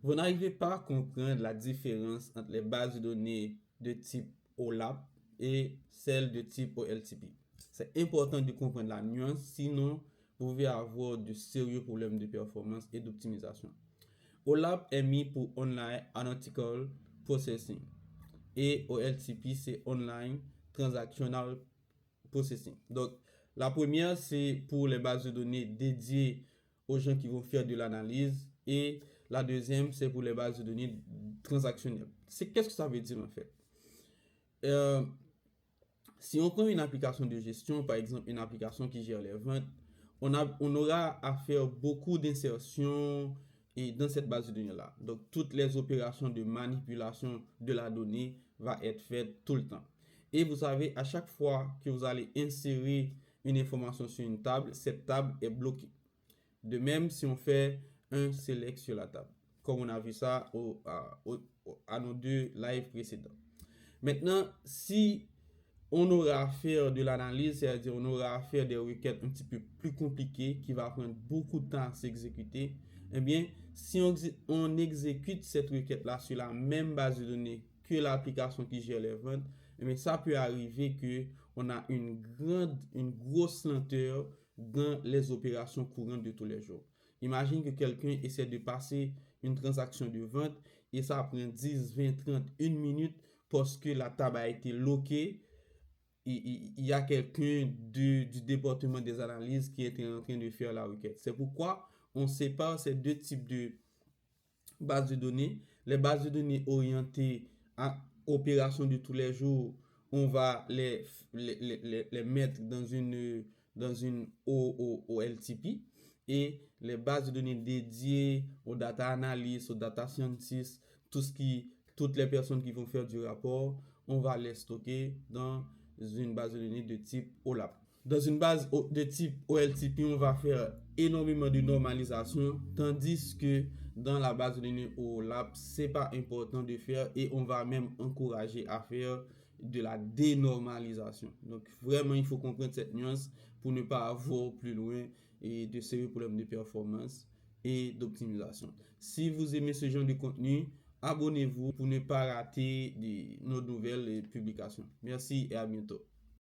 vous n'arrivez pas à comprendre la différence entre les bases de données de type OLAP et celles de type OLTP. C'est important de comprendre la nuance, sinon vous pouvez avoir de sérieux problèmes de performance et d'optimisation. OLAP est mis pour Online Analytical Processing et OLTP c'est Online Transactional Processing. Donc, la première, c'est pour les bases de données dédiées aux gens qui vont faire de l'analyse et la deuxième, c'est pour les bases de données transactionnelles. Qu'est-ce que ça veut dire en fait? Si on prend une application de gestion, par exemple une application qui gère les ventes, on aura à faire beaucoup d'insertions et dans cette base de données-là. Donc, toutes les opérations de manipulation de la donnée vont être faites tout le temps. Et vous savez, à chaque fois que vous allez insérer une information sur une table, cette table est bloquée. De même, si on fait un select sur la table, comme on a vu ça à nos deux lives précédents. Maintenant, si on aura à faire de l'analyse, c'est-à-dire on aura à faire des requêtes un petit peu plus compliquées qui va prendre beaucoup de temps à s'exécuter, eh bien, si on exécute cette requête-là sur la même base de données que l'application qui gère les ventes, eh bien, ça peut arriver qu'on a une grosse lenteur dans les opérations courantes de tous les jours. Imagine que quelqu'un essaie de passer une transaction de vente et ça prend 10, 20, 30, 1 minute parce que la table a été loquée. Il y a quelqu'un du département des analyses qui était en train de faire la requête. C'est pourquoi on sépare ces deux types de bases de données. Les bases de données orientées à opérations de tous les jours, on va les mettre dans une OLTP. Et les bases de données dédiées aux data analysts, aux data scientists, toutes les personnes qui vont faire du rapport, on va les stocker dans une base de données de type OLAP. Dans une base de type OLTP, on va faire énormément de normalisation, tandis que dans la base de données OLAP, c'est pas important de faire et on va même encourager à faire de la dénormalisation. Donc vraiment, il faut comprendre cette nuance pour ne pas avoir plus loin et de sérieux problèmes de performance et d'optimisation. Si vous aimez ce genre de contenu, abonnez-vous pour ne pas rater nos nouvelles publications. Merci et à bientôt.